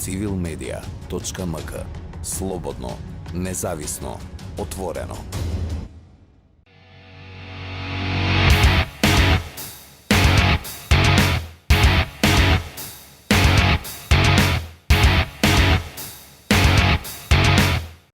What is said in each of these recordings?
civilmedia.mk. Слободно, независно, отворено.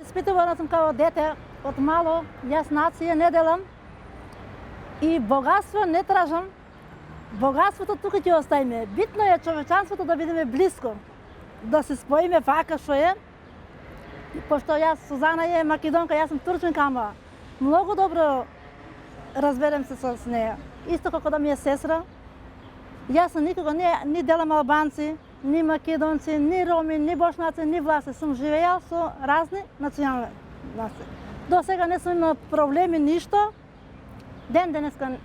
Испитувана сум као дете од мало, јас нација не делам и богатство не тражам. Богатството тука ќе оставиме. Битно е човечанството да бидеме близко, да се споиме вака што е. Пошто јас, Сузана е македонка, јас сум турчинка, ама многу добро разберем се со неја. Исто како да ми е сестра. Јас никога ни делам албанци, ни македонци, ни роми, ни бошнаци, ни власти. Сум живеел со разни национални нации. До сега не сум имал проблеми, ништо. Ден денеска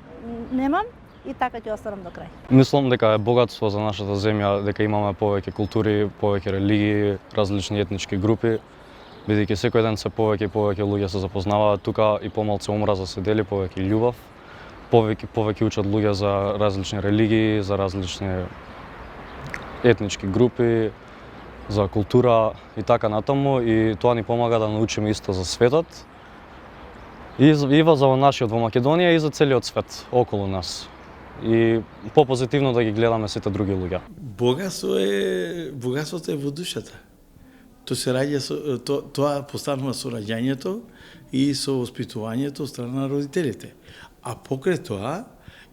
немам и така ќе останам до крај. Мислам дека е богатство за нашата земја, дека имаме повеќе култури, повеќе религии, различни етнички групи, бидејќи секој ден се повеќе и повеќе луѓе се запознаваат тука и помалку омраза се дели, повеќе љубов, повеќе учат луѓе за различни религии, за различни етнички групи, за култура и така натаму, и тоа ни помага да научиме исто за светот и за нашиот во Македонија и за целиот свет околу нас. И попозитивно да ги гледаме сите други луѓе. Богатството е во душата. Тоа постанува со раѓањето и со воспитувањето од страна на родителите. А покрај тоа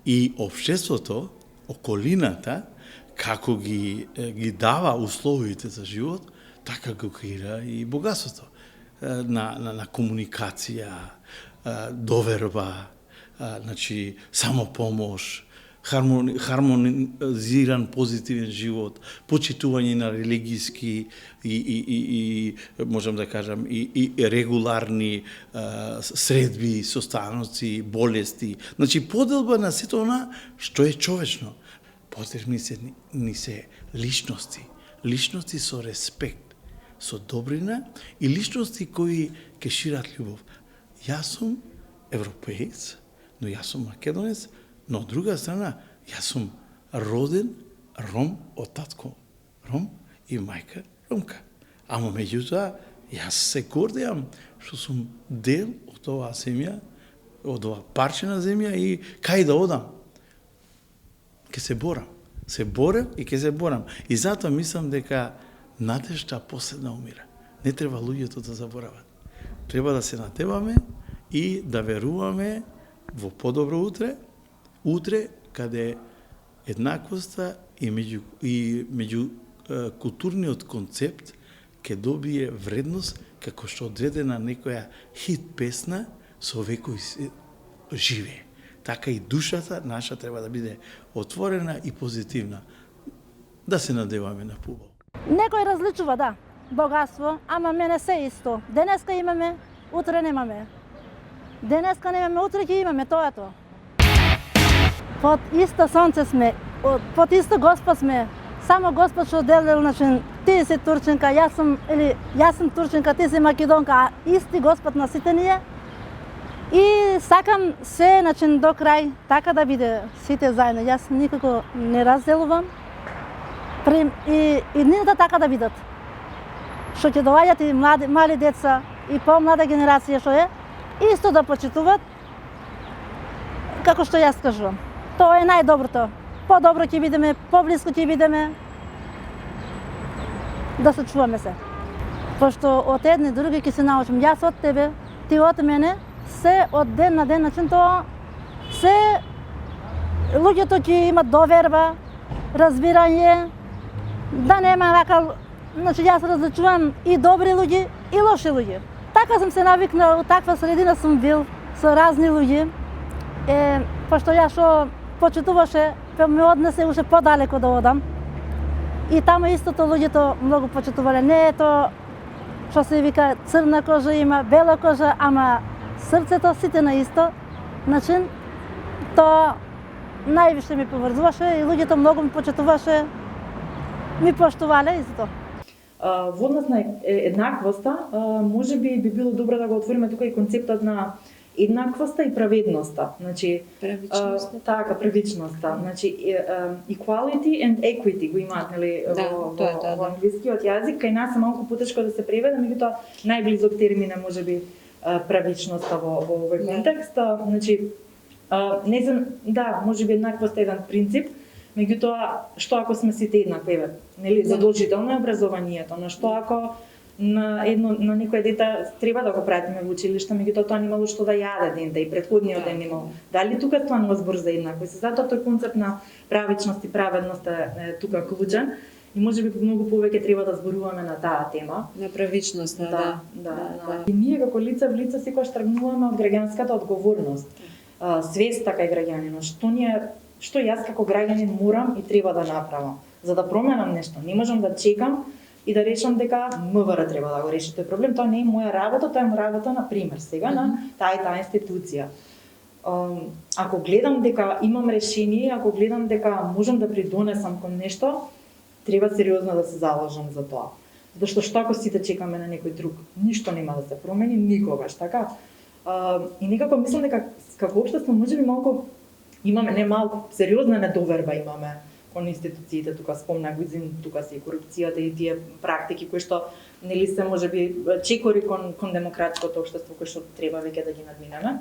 и општеството, околината, како ги дава условите за живот, така го креира и богатството. На комуникација, доверба, значи самопомош, хармонизиран позитивен живот, почитување на религиски и можам да кажам и регуларни средби, состаноци, болести. Значи поделба на сето она што е човечно. Потребни се личности со респект, со добрина и личности кои ќе шират љубов. Јас сум европеец, но јас сум македонец, но од друга страна, јас сум роден ром од татко ром и мајка ромка. Ама меѓутоа, јас се гордеам што сум дел од оваа земја, од оваа парче на земја и кај да одам. Ке се борам. Се борам и ке се борам. И затоа мислам дека надежта последна умира. Не треба луѓето да заборават. Треба да се надеваме и да веруваме во подобро утре, каде еднаквоста и меѓу културниот концепт ќе добие вредност како што одредена некоја хит песна со векови живее. Така и душата наша треба да биде отворена и позитивна. Да се надеваме на пубаво. Некој различува, да, богатство, ама мене се исто. Денеска имаме, утре немаме. Денеска немаме, утре ќе имаме, тоа е тоа. Под исто сонце сме, под исто Господ сме. Само Господ што делил, значи, ти си турчинка, јас сум турчинка, ти си македонка, а исти Господ на сите ние. И сакам се, значи, до крај, така да биде сите заедно. Јас никако не разделувам. И нивната така да бидат. Што ќе доаѓат и мали деца, и помлада генерација што е, исто да почитуват, како што јас кажувам. Тоа е најдоброто. По-добро ќе бидеме, поблиско ќе бидеме, да се чуваме се. Пошто од едни други ќе се научим. Јас од тебе, ти од мене, се од ден на ден, значи тоа се луѓето ќе имат доверба, разбирање, да нема вака, значи јас различувам и добри луѓе и лоши луѓе. Така сум се навикнал, у таква средина сум бил со разни луѓе. Пошто јас што почитуваше, ме однесе уште подалеко да одам. И таму истото луѓето многу почитувале. Не е тоа што се вика црна кожа има, бела кожа, ама срцето сите на исто начин. Тоа највише ми поврзуваше и луѓето многу ми почитуваше, ми поштувале исто. Во однос на еднаквоста, може би било добро да го отвориме тука и концептот на еднаквоста и праведноста. Значи, Правичноста. така, правичноста. Значи, equality and equity го имаат, нели, Да, тоа е, да, во да. англискиот јазик, кај нас е малку потешко да се преведе, меѓутоа најблизок термин е можеби правичноста во овој контекст. Значи, не знам, да, можеби еднаквост е еден принцип, меѓутоа, што ако сме сите еднакви, нели, задолжително е образованието, но што ако на некое дете треба да го пратиме во училиште, меѓутоа тоа немало што да јаде денте и претходниот ден немало. Дали тука станува збор за еднаквост? Затоа тој концепт на правичност и праведност е тука клучен и можеби многу повеќе треба да зборуваме на таа тема. На правичноста, да. И ние како лице в лице секогаш тргнуваме од граѓанската одговорност. Свеста кај граѓанинот, што јас како граѓанин морам и треба да направам за да променам нешто. Не можам да чекам и да решам дека МВР треба да го реши тој проблем. Тоа не е моја работа, тоа е работа на пример сега на таа и таа институција. Ако гледам дека имам решение, ако гледам дека можам да придонесам кон нешто, треба сериозно да се заложам за тоа. Зашто што ако сите чекаме на некој друг, ништо нема да се промени никогаш, така? И некако мислам дека како општество можеби малку имаме не малку сериозна недоверба имаме кон институциите, тука спомнах тука се и корупцијата и тие практики кои што нели се можеби чекори кон демократското општество кои што треба веќе да ги надминеме.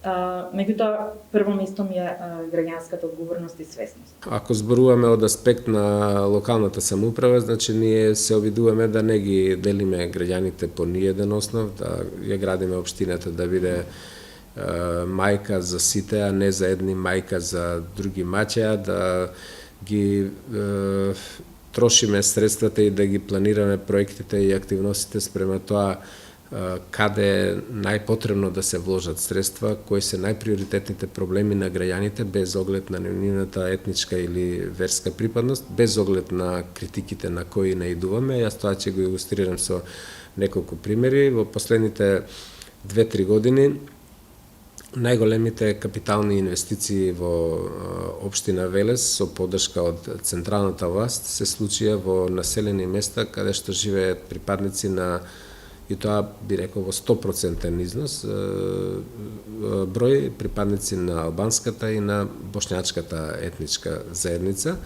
Меѓутоа, прво место ми е граѓанската одговорност и свесност. Ако зборуваме од аспект на локалната самоуправа, значи ние се обидуваме да не ги делиме граѓаните по ниеден основ, да ја градиме општината да биде мајка за сите, а не за едни мајка за други маќеа, да ги трошиме средствата и да ги планираме проектите и активностите спрема тоа каде е најпотребно да се вложат средства, кои се најприоритетните проблеми на граѓаните без оглед на нивната етничка или верска припадност, без оглед на критиките на кои наидуваме. Јас тоа ќе го илустрирам со неколку примери. Во последните 2-3 години најголемите капитални инвестиции во општина Велес со поддршка од централната власт се случија во населени места каде што живеат припадници на, и тоа би рекол во 100% износ, број припадници на албанската и на бошњачката етничка заедница.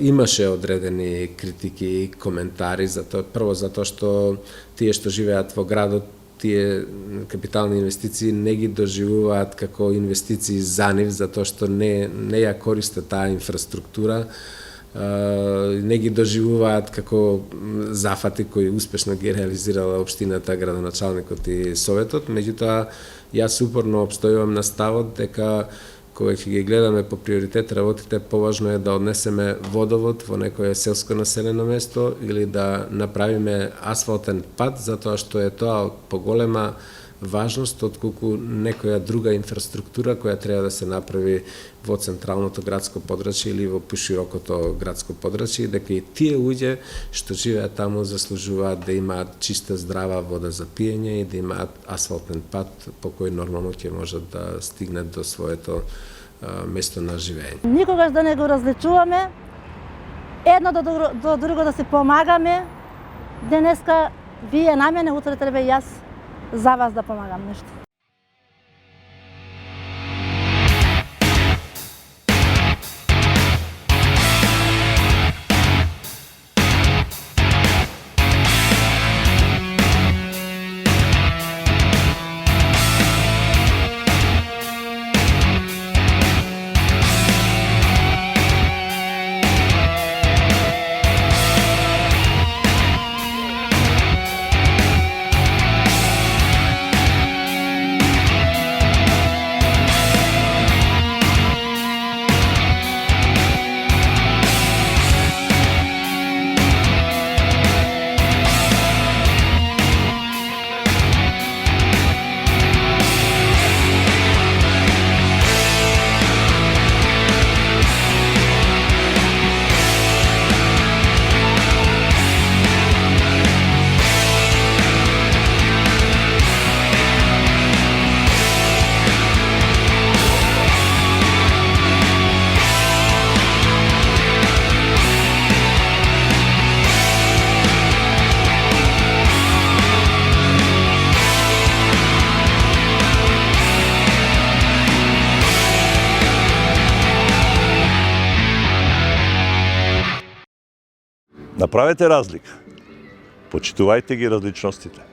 Имаше одредени критики и коментари за тоа, прво затоа што тие што живеат во градот, тие капитални инвестиции не ги доживуваат како инвестиции за нив, затоа што не ја користат таа инфраструктура, не ги доживуваат како зафати кои успешно ги реализирала општината, градоначалникот и советот. Меѓутоа, јас упорно обстојувам на ставот дека кога ќе ги гледаме по приоритет работите, поважно е да однесеме водовод во некое селско населено место или да направиме асфалтен пат, затоа што е тоа од поголема важност отколку некоја друга инфраструктура која треба да се направи во централното градско подрачје или во поширокото градско подрачје, дека и тие луѓе што живеат таму заслужуваат да имаат чиста, здрава вода за пиење и да имаат асфалтен пат по кој нормално ќе можат да стигнат до своето место на живење. Никогаш да не го различуваме, едно до друго да се помагаме. Денеска вие на мене, утре треба и јас за вас да помагам нешто. Направете разлика. Почитувајте ги различностите.